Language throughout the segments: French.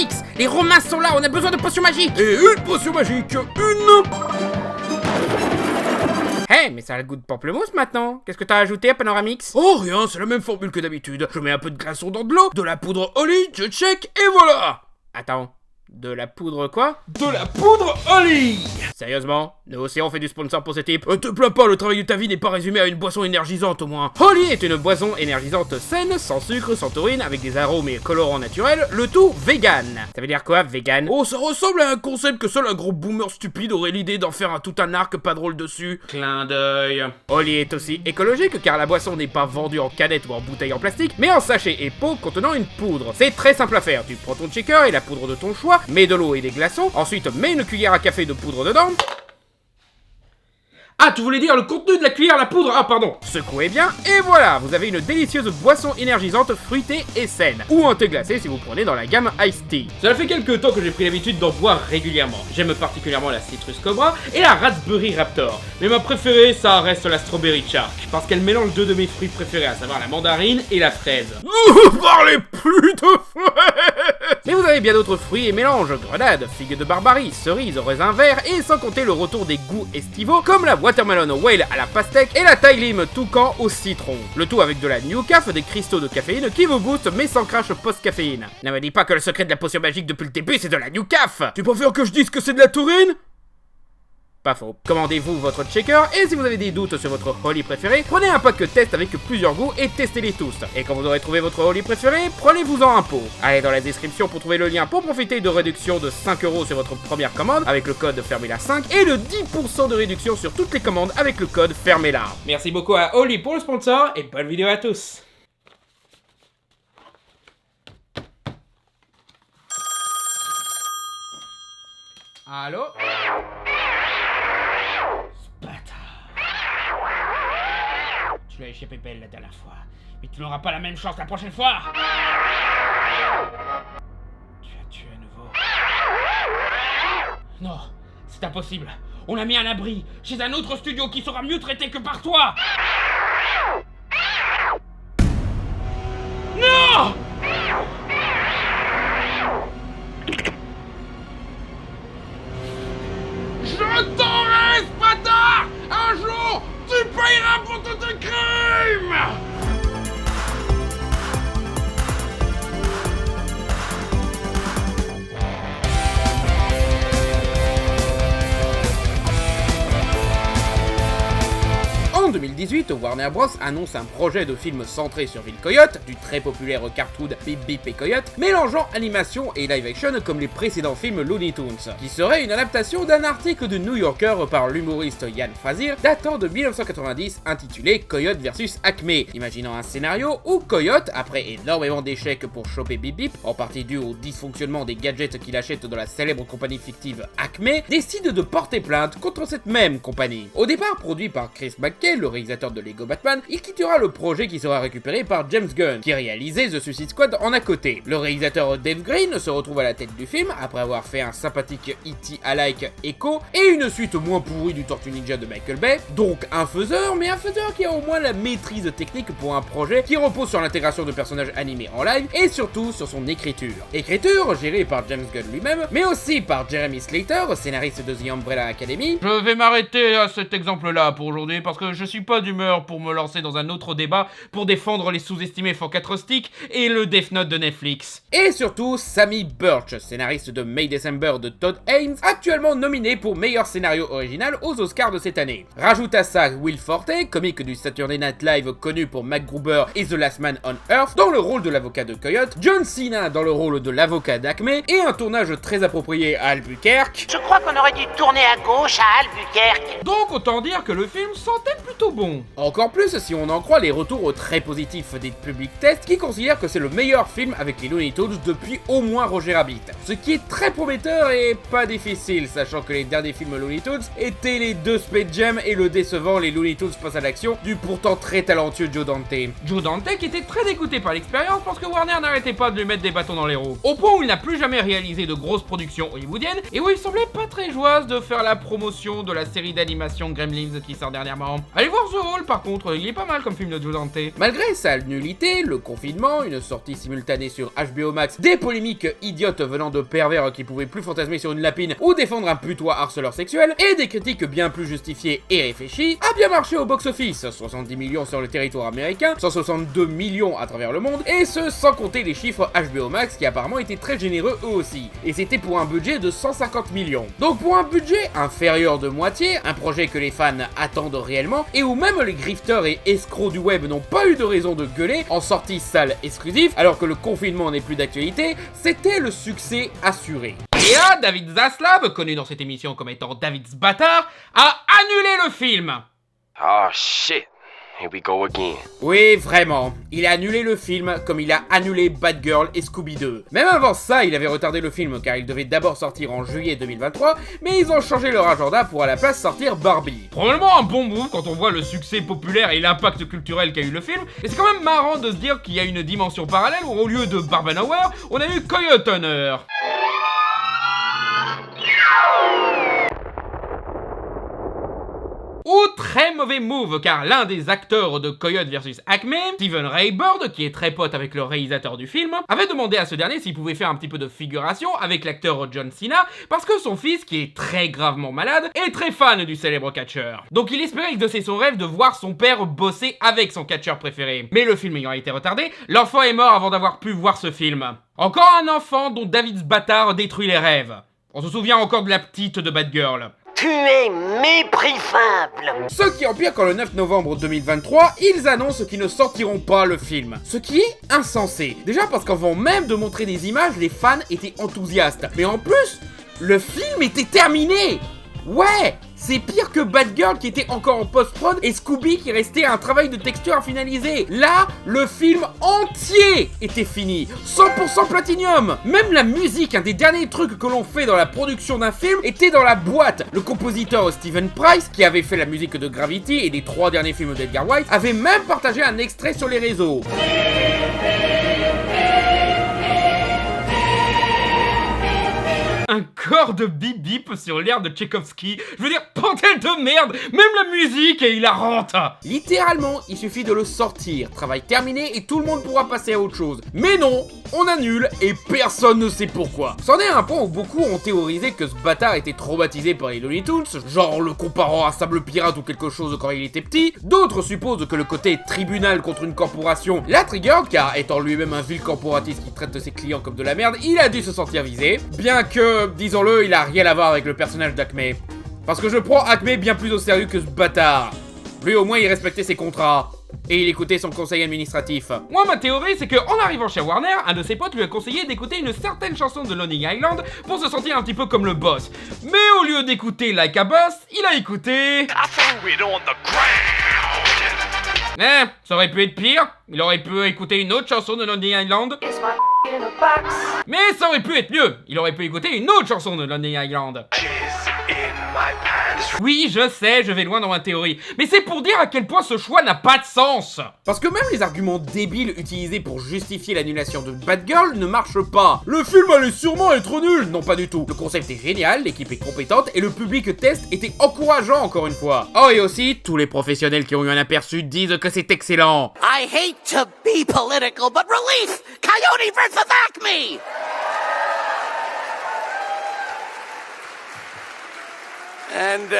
Panoramix! Les Romains sont là, on a besoin de potions magiques! Et une potion magique, une... Hé, mais ça a le goût de pamplemousse maintenant. Qu'est-ce que t'as ajouté à Panoramix? Oh rien, c'est la même formule que d'habitude. Je mets un peu de glaçon dans de l'eau, de la poudre Oli, je check, et voilà. Attends, de la poudre quoi? De la poudre Oli. Sérieusement? Nous aussi on fait du sponsor pour ce type? Te plains pas, le travail de ta vie n'est pas résumé à une boisson énergisante au moins. Holly est une boisson énergisante saine, sans sucre, sans taurine, avec des arômes et colorants naturels, le tout vegan. Ça veut dire quoi, vegan? Oh, ça ressemble à un concept que seul un gros boomer stupide aurait l'idée d'en faire tout un arc pas drôle dessus. Clin d'œil. Holly est aussi écologique car la boisson n'est pas vendue en canette ou en bouteille en plastique, mais en sachet et pot contenant une poudre. C'est très simple à faire, tu prends ton shaker et la poudre de ton choix, mets de l'eau et des glaçons, ensuite mets une cuillère à café de poudre dedans. Ah, tu voulais dire le contenu de la cuillère à la poudre? Ah, pardon. Secouez bien, et voilà, vous avez une délicieuse boisson énergisante fruitée et saine. Ou en thé glacé si vous prenez dans la gamme Iced Tea. Cela fait quelques temps que j'ai pris l'habitude d'en boire régulièrement. J'aime particulièrement la Citrus Cobra et la Raspberry Raptor. Mais ma préférée, ça reste la Strawberry Shark. Parce qu'elle mélange deux de mes fruits préférés, à savoir la mandarine et la fraise. Parlez plus de fraises! Mais vous avez bien d'autres fruits et mélanges, grenades, figues de barbarie, cerises, raisins verts, et sans compter le retour des goûts estivaux, comme la watermelon whale à la pastèque et la Thai lime toucan au citron. Le tout avec de la New Caf, des cristaux de caféine qui vous boostent mais sans crash post-caféine. Ne me dis pas que le secret de la potion magique depuis le début c'est de la New Caf! Tu préfères que je dise que c'est de la taurine? Pas faux. Commandez-vous votre shaker et si vous avez des doutes sur votre Holly préféré, prenez un pack test avec plusieurs goûts et testez-les tous. Et quand vous aurez trouvé votre Holly préféré, prenez-vous-en un pot. Allez dans la description pour trouver le lien pour profiter de réduction de 5€ sur votre première commande avec le code Fermela5 et de 10% de réduction sur toutes les commandes avec le code Fermela. Merci beaucoup à Holly pour le sponsor et bonne vidéo à tous. Allô? Tu l'as échappé belle la dernière fois, mais tu n'auras pas la même chance la prochaine fois. Tu as tué à nouveau. Non, c'est impossible. On l'a mis à l'abri, chez un autre studio qui sera mieux traité que par toi. Non! Je t'aurai, Sparta! Un jour, tu payeras pour tous tes crimes! En 2018, Warner Bros annonce un projet de film centré sur Ville Coyote, du très populaire cartoon Bip Bip et Coyote, mélangeant animation et live action comme les précédents films Looney Tunes, qui serait une adaptation d'un article de New Yorker par l'humoriste Ian Frazier datant de 1990 intitulé Coyote vs Acme, imaginant un scénario où Coyote, après énormément d'échecs pour choper Bip Bip, en partie dû au dysfonctionnement des gadgets qu'il achète dans la célèbre compagnie fictive Acme, décide de porter plainte contre cette même compagnie. Au départ produit par Chris McKay, le réalisateur de Lego Batman, il quittera le projet qui sera récupéré par James Gunn, qui réalisait The Suicide Squad en à côté. Le réalisateur Dave Green se retrouve à la tête du film, après avoir fait un sympathique E.T.-alike Echo, et une suite moins pourrie du Tortue Ninja de Michael Bay, donc un faiseur, mais un faiseur qui a au moins la maîtrise technique pour un projet qui repose sur l'intégration de personnages animés en live, et surtout sur son écriture. Écriture gérée par James Gunn lui-même, mais aussi par Jeremy Slater, scénariste de The Umbrella Academy. Je vais m'arrêter à cet exemple-là pour aujourd'hui parce que je suis pas d'humeur pour me lancer dans un autre débat pour défendre les sous-estimés Fantastic et le Death Note de Netflix. Et surtout, Sammy Burch, scénariste de May December de Todd Haynes, actuellement nominé pour meilleur scénario original aux Oscars de cette année. Rajoute à ça Will Forte, comique du Saturday Night Live connu pour MacGruber et The Last Man on Earth, dans le rôle de l'avocat de Coyote, John Cena dans le rôle de l'avocat d'Acme, et un tournage très approprié à Albuquerque. Je crois qu'on aurait dû tourner à gauche à Albuquerque. Donc autant dire que le film sentait plutôt bon. Encore plus si on en croit les retours très positifs des public tests qui considèrent que c'est le meilleur film avec les Looney Tunes depuis au moins Roger Rabbit. Ce qui est très prometteur et pas difficile, sachant que les derniers films Looney Tunes étaient les deux Space Jam et le décevant les Looney Tunes passent à l'action du pourtant très talentueux Joe Dante. Joe Dante qui était très dégoûté par l'expérience parce que Warner n'arrêtait pas de lui mettre des bâtons dans les roues. Au point où il n'a plus jamais réalisé de grosses productions hollywoodiennes et où il semblait pas très joyeux de faire la promotion de la série d'animation Gremlins qui sort dernièrement. Allez voir The drôle par contre, il est pas mal comme film de Joe Dante. Malgré sa nullité, le confinement, une sortie simultanée sur HBO Max, des polémiques idiotes venant de pervers qui pouvaient plus fantasmer sur une lapine ou défendre un putois harceleur sexuel, et des critiques bien plus justifiées et réfléchies, a bien marché au box-office, 70 millions sur le territoire américain, 162 millions à travers le monde, et ce sans compter les chiffres HBO Max qui apparemment étaient très généreux eux aussi, et c'était pour un budget de 150 millions. Donc pour un budget inférieur de moitié, un projet que les fans attendent réellement, et où même les grifteurs et escrocs du web n'ont pas eu de raison de gueuler en sortie salle exclusive, alors que le confinement n'est plus d'actualité, c'était le succès assuré. Et là, David Zaslav, connu dans cette émission comme étant David Zbatar, a annulé le film. Oh shit. Here we go again. Oui, vraiment. Il a annulé le film comme il a annulé Bad Girl et Scooby 2. Même avant ça, il avait retardé le film car il devait d'abord sortir en juillet 2023, mais ils ont changé leur agenda pour à la place sortir Barbie. Probablement un bon move quand on voit le succès populaire et l'impact culturel qu'a eu le film, mais c'est quand même marrant de se dire qu'il y a une dimension parallèle où au lieu de Barbenheimer, on a eu Coyote Hunter. Ou très mauvais move, car l'un des acteurs de Coyote vs Acme, Steven Ray Bird, qui est très pote avec le réalisateur du film, avait demandé à ce dernier s'il pouvait faire un petit peu de figuration avec l'acteur John Cena, parce que son fils, qui est très gravement malade, est très fan du célèbre catcheur. Donc il espérait exaucer son rêve de voir son père bosser avec son catcheur préféré. Mais le film ayant été retardé, l'enfant est mort avant d'avoir pu voir ce film. Encore un enfant dont David Zbatar détruit les rêves. On se souvient encore de la petite de Bad Girl. Tu es méprisable. Ce qui empire quand le 9 novembre 2023, ils annoncent qu'ils ne sortiront pas le film. Ce qui est insensé. Déjà parce qu'avant même de montrer des images, les fans étaient enthousiastes. Mais en plus, le film était terminé. Ouais, c'est pire que Bad Girl qui était encore en post-prod et Scooby qui restait un travail de texture à finaliser. Là, le film entier était fini, 100% Platinum. Même la musique, un des derniers trucs que l'on fait dans la production d'un film, était dans la boîte. Le compositeur Steven Price, qui avait fait la musique de Gravity et des 3 derniers films d'Edgar Wright, avait même partagé un extrait sur les réseaux. Un corps de bip bip sur l'air de Tchaïkovski. Je veux dire, bordel de merde, même la musique est hilarante. Littéralement, il suffit de le sortir, travail terminé et tout le monde pourra passer à autre chose. Mais non, on annule et personne ne sait pourquoi. C'en est un point où beaucoup ont théorisé que ce bâtard était traumatisé par les Looney Tunes, genre le comparant à Sable Pirate ou quelque chose quand il était petit. D'autres supposent que le côté tribunal contre une corporation l'a trigger, car étant lui-même un vil corporatiste qui traite ses clients comme de la merde, il a dû se sentir visé. Bien que, disons-le, il a rien à voir avec le personnage d'Acme. Parce que je prends Acme bien plus au sérieux que ce bâtard. Lui au moins il respectait ses contrats. Et il écoutait son conseil administratif. Moi, ma théorie, c'est qu'en arrivant chez Warner, un de ses potes lui a conseillé d'écouter une certaine chanson de Lonely Island pour se sentir un petit peu comme le boss. Mais au lieu d'écouter Like a Boss, il a écouté... ça aurait pu être pire. Il aurait pu écouter une autre chanson de Lonely Island. Mais ça aurait pu être mieux. Il aurait pu écouter une autre chanson de Lonely Island. Oui, je sais, je vais loin dans ma théorie. Mais c'est pour dire à quel point ce choix n'a pas de sens. Parce que même les arguments débiles utilisés pour justifier l'annulation de Bad Girl ne marchent pas. Le film allait sûrement être nul. Non, pas du tout. Le concept est génial, l'équipe est compétente et le public test était encourageant encore une fois. Oh, et aussi, tous les professionnels qui ont eu un aperçu disent que c'est excellent. I hate to be political, but relief! Coyote versus Acme! And,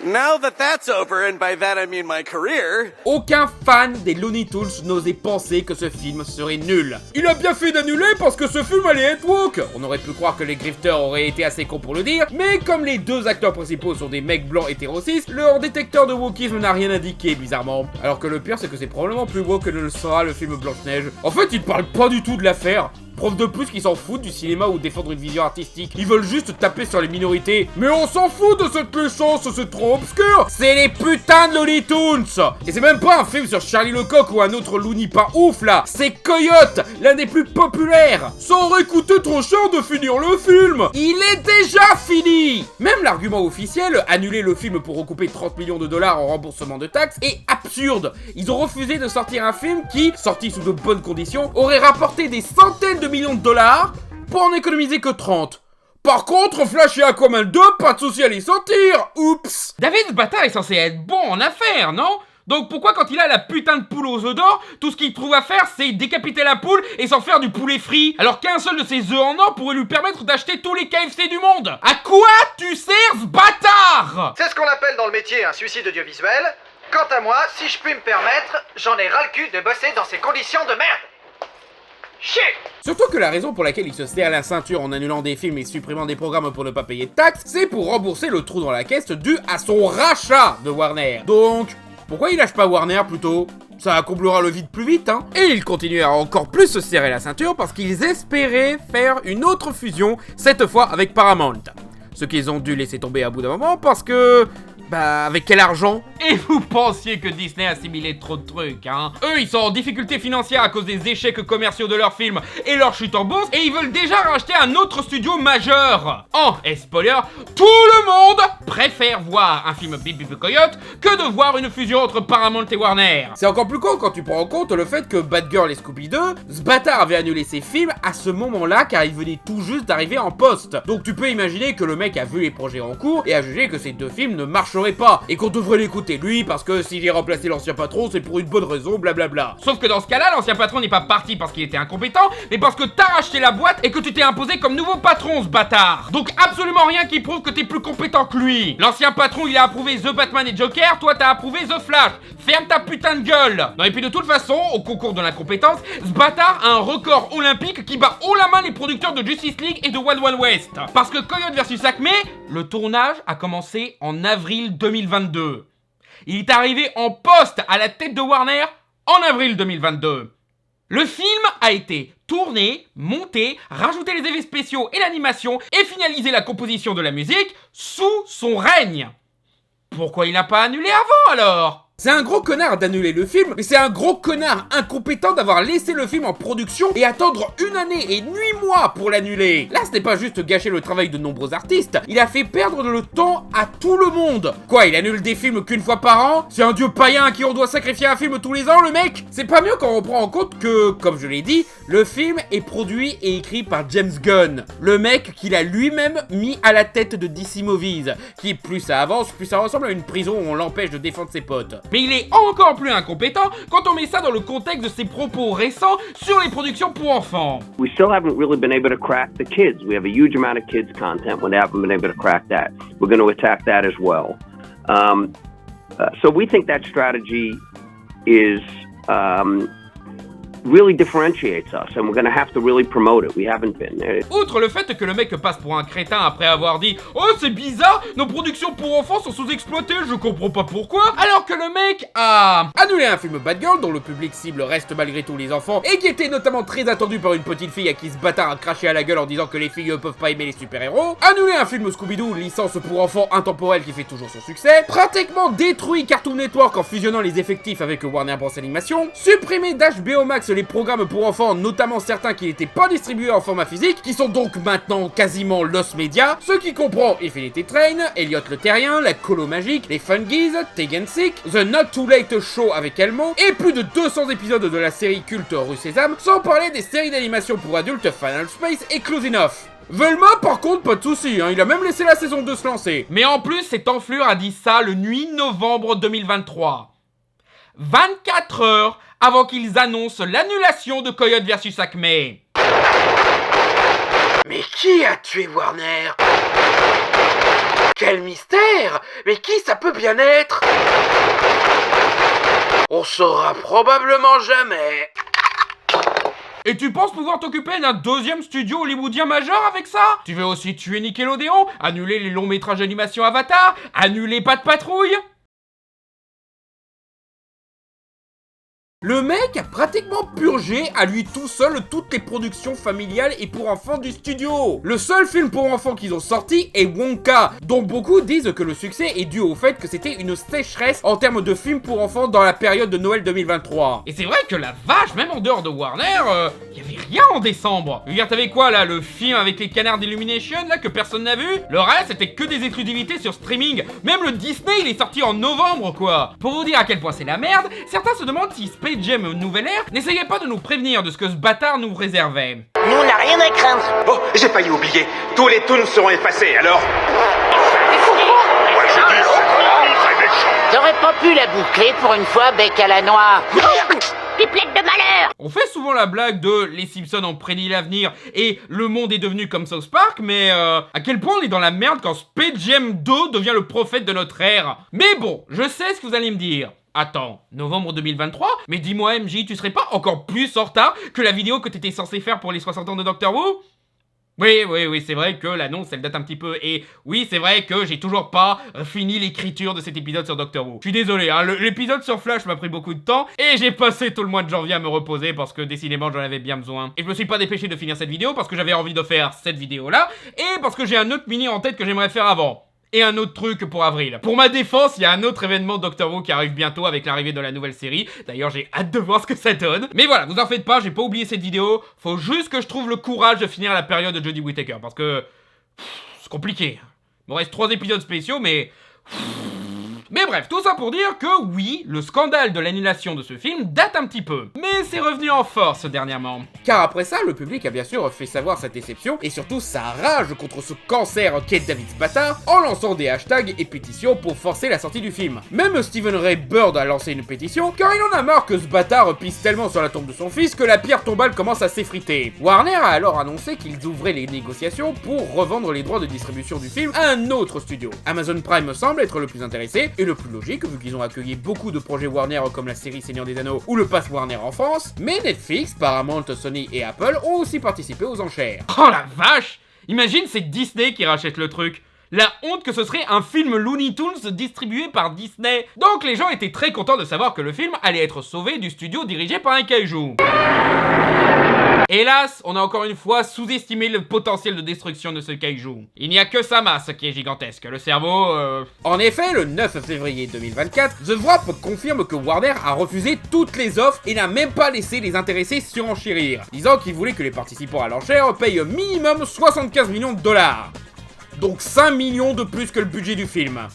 now that that's over, and by that I mean my career... Aucun fan des Looney Tunes n'osait penser que ce film serait nul. Il a bien fait d'annuler parce que ce film allait être woke. On aurait pu croire que les grifters auraient été assez cons pour le dire, mais comme les deux acteurs principaux sont des mecs blancs hétérocis, leur détecteur de wokisme n'a rien indiqué bizarrement. Alors que le pire c'est que c'est probablement plus woke que ne le sera le film Blanche-Neige. En fait, ils parlent pas du tout de l'affaire. Preuve de plus qu'ils s'en foutent du cinéma ou défendre une vision artistique. Ils veulent juste taper sur les minorités. Mais on s'en fout de cette licence, c'est trop obscur. C'est les putains de Looney Tunes. Et c'est même pas un film sur Charlie Lecoq ou un autre Looney pas ouf là. C'est Coyote, l'un des plus populaires. Ça aurait coûté trop cher de finir le film. Il est déjà fini. Même l'argument officiel, annuler le film pour recouper 30 millions de dollars en remboursement de taxes, est absurde. Ils ont refusé de sortir un film qui, sorti sous de bonnes conditions, aurait rapporté des centaines de millions de dollars pour en économiser que 30. Par contre, Flash et Aquaman 2, pas de souci à les sortir. Oups. David Bata est censé être bon en affaires, non? Donc pourquoi quand il a la putain de poule aux œufs d'or, tout ce qu'il trouve à faire c'est décapiter la poule et s'en faire du poulet frit, alors qu'un seul de ses œufs en or pourrait lui permettre d'acheter tous les KFC du monde? À quoi tu sers ce bâtard? C'est ce qu'on appelle dans le métier un suicide audiovisuel. Quant à moi, si je puis me permettre, j'en ai ras le cul de bosser dans ces conditions de merde. Shit! Surtout que la raison pour laquelle il se serre la ceinture en annulant des films et supprimant des programmes pour ne pas payer de taxes, c'est pour rembourser le trou dans la caisse dû à son rachat de Warner. Donc, pourquoi il lâche pas Warner plutôt? Ça comblera le vide plus vite, hein. Et ils continuent à encore plus se serrer la ceinture parce qu'ils espéraient faire une autre fusion, cette fois avec Paramount. Ce qu'ils ont dû laisser tomber à bout d'un moment parce que... Bah, avec quel argent? Et vous pensiez que Disney assimilait trop de trucs, hein? Eux, ils sont en difficulté financière à cause des échecs commerciaux de leurs films et leur chute en bourse, et ils veulent déjà racheter un autre studio majeur. Et spoiler, tout le monde préfère voir un film Bip Bip Coyote que de voir une fusion entre Paramount et Warner. C'est encore plus con quand tu prends en compte le fait que Batgirl et Scooby 2, ce bâtard avait annulé ses films à ce moment-là car il venait tout juste d'arriver en poste. Donc tu peux imaginer que le mec a vu les projets en cours et a jugé que ces deux films ne marcheraient pas et qu'on devrait l'écouter lui parce que s'il est remplacé l'ancien patron c'est pour une bonne raison, blablabla. Sauf que dans ce cas-là, l'ancien patron n'est pas parti parce qu'il était incompétent, mais parce que t'as racheté la boîte et que tu t'es imposé comme nouveau patron, ce bâtard. Donc absolument rien qui prouve que t'es plus compétent que lui. L'ancien patron il a approuvé The Batman et Joker, toi t'as approuvé The Flash. Ferme ta putain de gueule. Non et puis de toute façon, au concours de l'incompétence, ce bâtard a un record olympique qui bat haut la main les producteurs de Justice League et de Wild Wild West. Parce que Coyote vs Acme, le tournage a commencé en avril 2022. Il est arrivé en poste à la tête de Warner en avril 2022. Le film a été tourné, monté, rajouté les effets spéciaux et l'animation et finalisé la composition de la musique sous son règne. Pourquoi il n'a pas annulé avant alors ? C'est un gros connard d'annuler le film, mais c'est un gros connard incompétent d'avoir laissé le film en production et attendre 1 année et 8 mois pour l'annuler. Là, ce n'est pas juste gâcher le travail de nombreux artistes, il a fait perdre le temps à tout le monde. Quoi, il annule des films qu'une fois par an? C'est un dieu païen à qui on doit sacrifier un film tous les ans, le mec? C'est pas mieux quand on prend en compte que, comme je l'ai dit, le film est produit et écrit par James Gunn, le mec qu'il a lui-même mis à la tête de DC Movies, qui plus ça avance, plus ça ressemble à une prison où on l'empêche de défendre ses potes. Mais il est encore plus incompétent quand on met ça dans le contexte de ses propos récents sur les productions pour enfants. We still haven't really been able to crack the kids. We have a huge amount of kids content. We haven't been able to crack that. We're going to attack that as well. So we think that strategy is really differentiates us, and we're gonna have to really promote it. We haven't been. Outre le fait que le mec passe pour un crétin après avoir dit « Oh, c'est bizarre, nos productions pour enfants sont sous-exploitées, je comprends pas pourquoi », alors que le mec a annulé un film Batgirl dont le public cible reste malgré tout les enfants et qui était notamment très attendu par une petite fille à qui ce bâtard a craché à la gueule en disant que les filles peuvent pas aimer les super-héros, annulé un film Scooby-Doo, licence pour enfants intemporelle qui fait toujours son succès, pratiquement détruit Cartoon Network en fusionnant les effectifs avec Warner Bros Animation, supprimé d'HBO Max les programmes pour enfants, notamment certains qui n'étaient pas distribués en format physique, qui sont donc maintenant quasiment Lost Media, ce qui comprend Infinity Train, Elliot le Terrien, La Colo Magique, Les Fungies, Tegan Sick, The Not Too Late Show avec Elmo, et plus de 200 épisodes de la série culte Rue Sésame, sans parler des séries d'animation pour adultes Final Space et Close Enough. Velma, par contre, pas de soucis, hein, il a même laissé la saison 2 se lancer. Mais en plus, cette enflure a dit ça le 8 novembre 2023. 24 heures avant qu'ils annoncent l'annulation de Coyote vs Acme. Mais qui a tué Warner? Quel mystère! Mais qui ça peut bien être? On saura probablement jamais. Et tu penses pouvoir t'occuper d'un deuxième studio hollywoodien majeur avec ça? Tu veux aussi tuer Nickelodeon? Annuler les longs métrages d'animation Avatar? Annuler Pat' Patrouille? Le mec a pratiquement purgé à lui tout seul toutes les productions familiales et pour enfants du studio. Le seul film pour enfants qu'ils ont sorti est Wonka, dont beaucoup disent que le succès est dû au fait que c'était une sécheresse en termes de films pour enfants dans la période de Noël 2023. Et c'est vrai que la vache, même en dehors de Warner, y avait rien en décembre. Je veux dire, t'avais quoi là, le film avec les canards d'Illumination là que personne n'a vu? Le reste c'était que des exclusivités sur streaming. Même le Disney il est sorti en novembre quoi. Pour vous dire à quel point c'est la merde, certains se demandent si Space Jam Nouvelle Ère n'essayait pas de nous prévenir de ce que ce bâtard nous réservait. Nous, on n'a rien à craindre. Oh, j'ai failli oublier. Tous les toons seront effacés, alors... T'aurais pas pu la boucler pour une fois, bec à la noix. Pipelette de malheur. On fait souvent la blague de les Simpsons ont prédit l'avenir et le monde est devenu comme South Park, mais à quel point on est dans la merde quand Space Jam 2 devient le prophète de notre ère. Mais bon, je sais ce que vous allez me dire. Attends, novembre 2023? Mais dis-moi MJ, tu serais pas encore plus en retard que la vidéo que t'étais censé faire pour les 60 ans de Doctor Who? Oui, c'est vrai que l'annonce elle date un petit peu, et oui, c'est vrai que j'ai toujours pas fini l'écriture de cet épisode sur Doctor Who. Je suis désolé, hein, l'épisode sur Flash m'a pris beaucoup de temps, et j'ai passé tout le mois de janvier à me reposer parce que décidément j'en avais bien besoin. Et je me suis pas dépêché de finir cette vidéo parce que j'avais envie de faire cette vidéo-là, et parce que j'ai un autre mini en tête que j'aimerais faire avant. Et un autre truc pour avril. Pour ma défense, il y a un autre événement Doctor Who qui arrive bientôt avec l'arrivée de la nouvelle série. D'ailleurs, j'ai hâte de voir ce que ça donne. Mais voilà, vous en faites pas, j'ai pas oublié cette vidéo. Faut juste que je trouve le courage de finir la période de Jodie Whittaker. Parce que... c'est compliqué. Il me reste 3 épisodes spéciaux, mais... Mais bref, tout ça pour dire que oui, le scandale de l'annulation de ce film date un petit peu. Mais c'est revenu en force dernièrement. Car après ça, le public a bien sûr fait savoir sa déception et surtout sa rage contre ce cancer qu'est David Bâtard en lançant des hashtags et pétitions pour forcer la sortie du film. Même Stephen Ray Bird a lancé une pétition car il en a marre que ce bâtard pisse tellement sur la tombe de son fils que la pierre tombale commence à s'effriter. Warner a alors annoncé qu'ils ouvraient les négociations pour revendre les droits de distribution du film à un autre studio. Amazon Prime semble être le plus intéressé et le plus logique vu qu'ils ont accueilli beaucoup de projets Warner comme la série Seigneur des Anneaux ou le Pass Warner en France, mais Netflix, Paramount, Sony et Apple ont aussi participé aux enchères. Oh la vache! Imagine c'est Disney qui rachète le truc. La honte que ce serait un film Looney Tunes distribué par Disney. Donc les gens étaient très contents de savoir que le film allait être sauvé du studio dirigé par un kaiju. Hélas, on a encore une fois sous-estimé le potentiel de destruction de ce kaiju. Il n'y a que sa masse qui est gigantesque, le cerveau... En effet, le 9 février 2024, The Wrap confirme que Warner a refusé toutes les offres et n'a même pas laissé les intéressés surenchérir, disant qu'il voulait que les participants à l'enchère payent minimum 75 millions de dollars. Donc 5 millions de plus que le budget du film.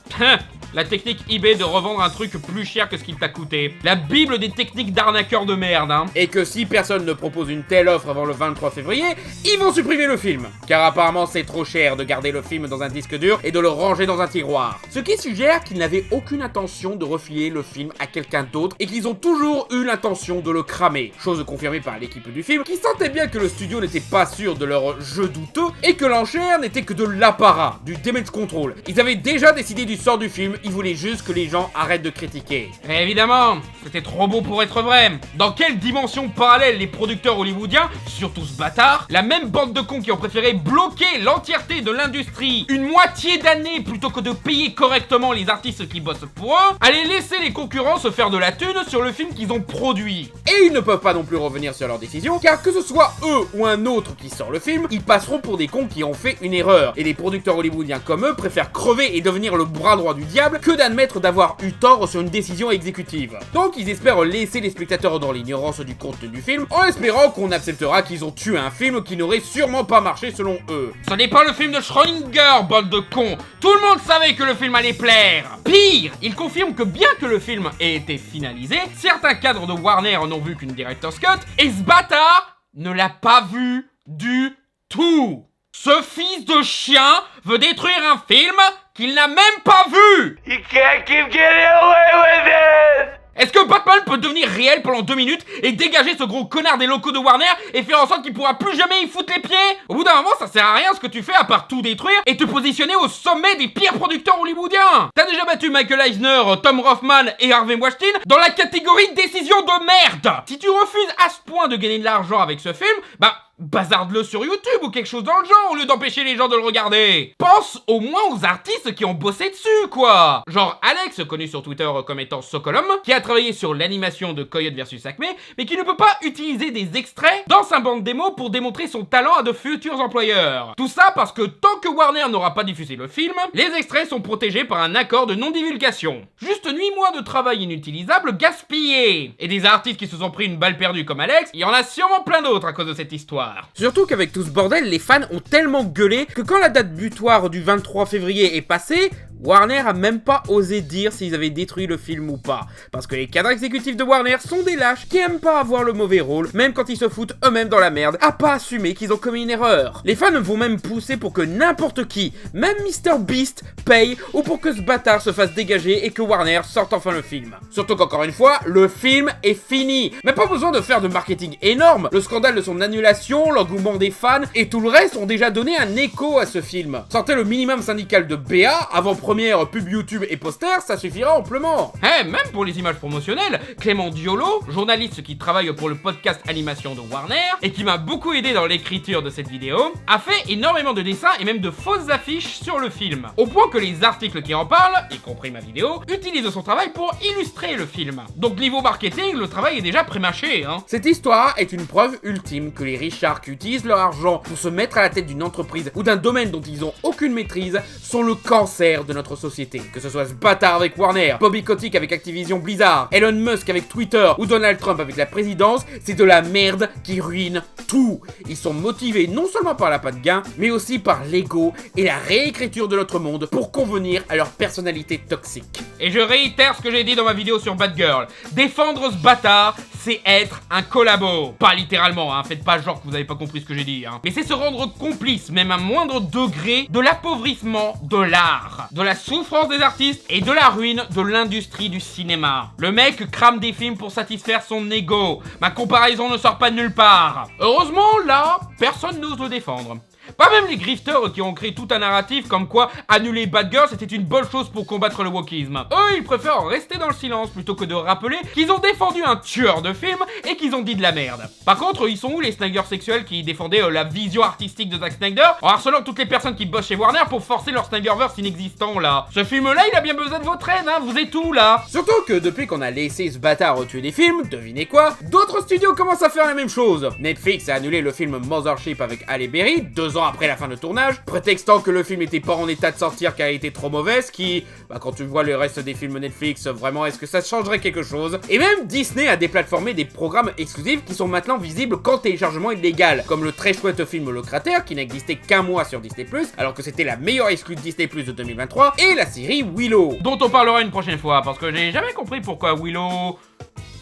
La technique eBay de revendre un truc plus cher que ce qu'il t'a coûté. La bible des techniques d'arnaqueurs de merde, hein. Et que si personne ne propose une telle offre avant le 23 février, ils vont supprimer le film. Car apparemment c'est trop cher de garder le film dans un disque dur et de le ranger dans un tiroir. Ce qui suggère qu'ils n'avaient aucune intention de refiler le film à quelqu'un d'autre et qu'ils ont toujours eu l'intention de le cramer. Chose confirmée par l'équipe du film qui sentait bien que le studio n'était pas sûr de leur jeu douteux et que l'enchère n'était que de l'apparat, du damage control. Ils avaient déjà décidé du sort du film, ils voulaient juste que les gens arrêtent de critiquer. Et évidemment, c'était trop beau pour être vrai. Dans quelle dimension parallèle les producteurs hollywoodiens, surtout ce bâtard, la même bande de cons qui ont préféré bloquer l'entièreté de l'industrie une moitié d'année plutôt que de payer correctement les artistes qui bossent pour eux, allaient laisser les concurrents se faire de la thune sur le film qu'ils ont produit. Et ils ne peuvent pas non plus revenir sur leur décision, car que ce soit eux ou un autre qui sort le film, ils passeront pour des cons qui ont fait une erreur. Et les producteurs hollywoodiens comme eux préfèrent crever et devenir le bras droit du diable que d'admettre d'avoir eu tort sur une décision exécutive. Donc ils espèrent laisser les spectateurs dans l'ignorance du contenu du film, en espérant qu'on acceptera qu'ils ont tué un film qui n'aurait sûrement pas marché selon eux. Ce n'est pas le film de Schrödinger, bande de cons. Tout le monde savait que le film allait plaire. Pire, il confirme que bien que le film ait été finalisé, certains cadres de Warner n'ont vu qu'une director's cut, et ce bâtard ne l'a pas vu du tout. Ce fils de chien veut détruire un film qu'il n'a même pas vu. You can't keep getting away with it! Est-ce que Batman peut devenir réel pendant 2 minutes et dégager ce gros connard des locaux de Warner et faire en sorte qu'il pourra plus jamais y foutre les pieds? Au bout d'un moment, ça sert à rien ce que tu fais à part tout détruire et te positionner au sommet des pires producteurs hollywoodiens. T'as déjà battu Michael Eisner, Tom Rothman et Harvey Weinstein dans la catégorie décision de merde. Si tu refuses à ce point de gagner de l'argent avec ce film, bah bazarde-le sur YouTube ou quelque chose dans le genre au lieu d'empêcher les gens de le regarder. Pense au moins aux artistes qui ont bossé dessus, quoi. Genre Alex, connu sur Twitter comme étant Sokolom, qui a travaillé sur l'animation de Coyote vs Acme, mais qui ne peut pas utiliser des extraits dans sa bande démo pour démontrer son talent à de futurs employeurs. Tout ça parce que tant que Warner n'aura pas diffusé le film, les extraits sont protégés par un accord de non-divulgation. Juste 8 mois de travail inutilisable gaspillé. Et des artistes qui se sont pris une balle perdue comme Alex, il y en a sûrement plein d'autres à cause de cette histoire. Surtout qu'avec tout ce bordel, les fans ont tellement gueulé que quand la date butoir du 23 février est passée, Warner a même pas osé dire s'ils avaient détruit le film ou pas. Parce que les cadres exécutifs de Warner sont des lâches qui aiment pas avoir le mauvais rôle, même quand ils se foutent eux-mêmes dans la merde, à pas assumer qu'ils ont commis une erreur. Les fans vont même pousser pour que n'importe qui, même MrBeast, paye, ou pour que ce bâtard se fasse dégager et que Warner sorte enfin le film. Surtout qu'encore une fois, le film est fini. Mais pas besoin de faire de marketing énorme, le scandale de son annulation, l'engouement des fans et tout le reste ont déjà donné un écho à ce film. Sortez le minimum syndical de BA avant première pub YouTube et poster, ça suffira amplement. Même pour les images promotionnelles, Clément Diolo, journaliste qui travaille pour le podcast animation de Warner et qui m'a beaucoup aidé dans l'écriture de cette vidéo, a fait énormément de dessins et même de fausses affiches sur le film. Au point que les articles qui en parlent, y compris ma vidéo, utilisent son travail pour illustrer le film. Donc niveau marketing, le travail est déjà prémâché, hein. Cette histoire est une preuve ultime que les richards qui utilisent leur argent pour se mettre à la tête d'une entreprise ou d'un domaine dont ils ont aucune maîtrise sont le cancer de notre société. Que ce soit ce bâtard avec Warner, Bobby Kotick avec Activision Blizzard, Elon Musk avec Twitter ou Donald Trump avec la présidence, c'est de la merde qui ruine tout. Ils sont motivés non seulement par l'appât de gain, mais aussi par l'ego et la réécriture de notre monde pour convenir à leur personnalité toxique. Et je réitère ce que j'ai dit dans ma vidéo sur Batgirl. Défendre ce bâtard, c'est être un collabo. Pas littéralement, hein, faites pas genre que vous avez pas compris ce que j'ai dit, hein. Mais c'est se rendre complice, même à moindre degré, de l'appauvrissement de l'art, de la souffrance des artistes et de la ruine de l'industrie du cinéma. Le mec crame des films pour satisfaire son ego. Ma comparaison ne sort pas de nulle part. Heureusement, là, personne n'ose le défendre. Pas même les grifters qui ont créé tout un narratif comme quoi annuler Batgirl c'était une bonne chose pour combattre le wokisme. Eux, ils préfèrent rester dans le silence plutôt que de rappeler qu'ils ont défendu un tueur de film et qu'ils ont dit de la merde. Par contre, ils sont où les Snyder sexuels qui défendaient la vision artistique de Zack Snyder en harcelant toutes les personnes qui bossent chez Warner pour forcer leur Snyderverse inexistant là? Ce film-là, il a bien besoin de votre aide, hein, vous êtes où là? Surtout que depuis qu'on a laissé ce bâtard tuer des films, devinez quoi? D'autres studios commencent à faire la même chose. Netflix a annulé le film Mothership avec Halle Berry 2 ans après la fin de tournage, prétextant que le film n'était pas en état de sortir car il était trop mauvais, ce qui, quand tu vois le reste des films Netflix, vraiment est-ce que ça changerait quelque chose? Et même Disney a déplatformé des programmes exclusifs qui sont maintenant visibles qu'en téléchargement illégal, comme le très chouette film Le Cratère qui n'existait qu'un mois sur Disney+, alors que c'était la meilleure exclue de Disney+, de 2023, et la série Willow. Dont on parlera une prochaine fois, parce que j'ai jamais compris pourquoi Willow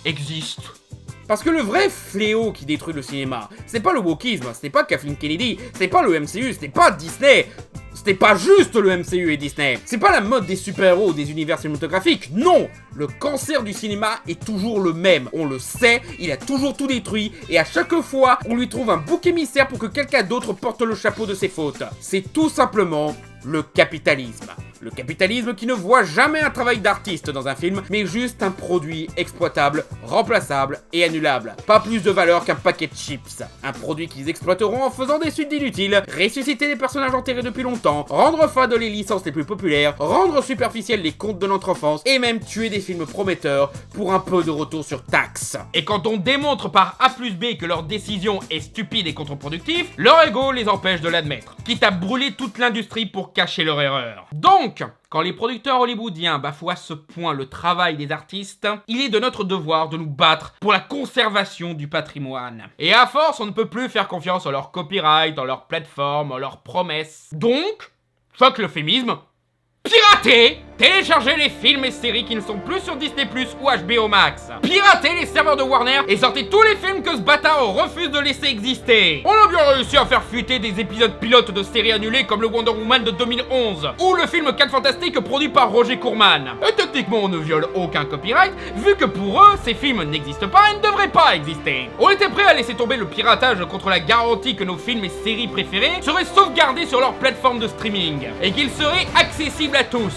existe. Parce que le vrai fléau qui détruit le cinéma, c'est pas le wokisme, c'est pas Kathleen Kennedy, c'est pas le MCU, c'est pas Disney, c'était pas juste le MCU et Disney, c'est pas la mode des super-héros ou des univers cinématographiques, non! Le cancer du cinéma est toujours le même, on le sait, il a toujours tout détruit, et à chaque fois, on lui trouve un bouc émissaire pour que quelqu'un d'autre porte le chapeau de ses fautes. C'est tout simplement le capitalisme. Le capitalisme qui ne voit jamais un travail d'artiste dans un film, mais juste un produit exploitable, remplaçable et annulable. Pas plus de valeur qu'un paquet de chips. Un produit qu'ils exploiteront en faisant des suites inutiles, ressusciter des personnages enterrés depuis longtemps, rendre fades les licences les plus populaires, rendre superficiels les contes de notre enfance, et même tuer des films prometteurs pour un peu de retour sur taxe. Et quand on démontre par A plus B que leur décision est stupide et contre-productive, leur ego les empêche de l'admettre, quitte à brûler toute l'industrie pour cacher leur erreur. Donc, quand les producteurs hollywoodiens bafouent à ce point le travail des artistes, il est de notre devoir de nous battre pour la conservation du patrimoine. Et à force, on ne peut plus faire confiance en leur copyright, en leur plateforme, en leurs promesses. Donc, fuck l'euphémisme, piratez! Téléchargez les films et séries qui ne sont plus sur Disney+ ou HBO Max. Piratez les serveurs de Warner et sortez tous les films que ce bâtard refuse de laisser exister. On a bien réussi à faire fuiter des épisodes pilotes de séries annulées comme le Wonder Woman de 2011 ou le film 4 Fantastiques produit par Roger Corman. Et techniquement, on ne viole aucun copyright vu que pour eux, ces films n'existent pas et ne devraient pas exister. On était prêt à laisser tomber le piratage contre la garantie que nos films et séries préférés seraient sauvegardés sur leur plateforme de streaming et qu'ils seraient accessibles à tous.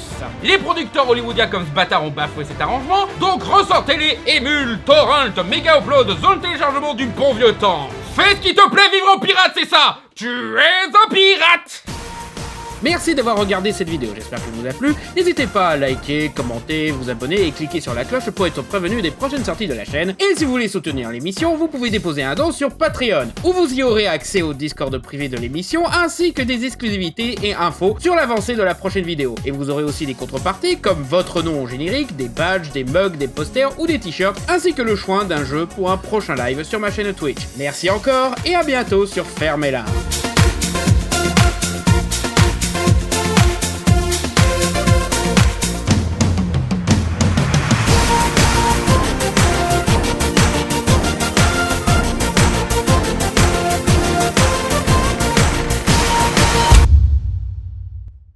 Les producteurs hollywoodiens comme ce bâtard ont bafoué cet arrangement, donc ressortez-les émules, torrent, méga upload, zone téléchargement du bon vieux temps. Fais ce qui te plaît, vivre en pirate, c'est ça! Tu es un pirate! Merci d'avoir regardé cette vidéo, j'espère qu'elle vous a plu. N'hésitez pas à liker, commenter, vous abonner et cliquer sur la cloche pour être prévenu des prochaines sorties de la chaîne. Et si vous voulez soutenir l'émission, vous pouvez déposer un don sur Patreon, où vous y aurez accès au Discord privé de l'émission, ainsi que des exclusivités et infos sur l'avancée de la prochaine vidéo. Et vous aurez aussi des contreparties comme votre nom au générique, des badges, des mugs, des posters ou des t-shirts, ainsi que le choix d'un jeu pour un prochain live sur ma chaîne Twitch. Merci encore et à bientôt sur Fermez-la.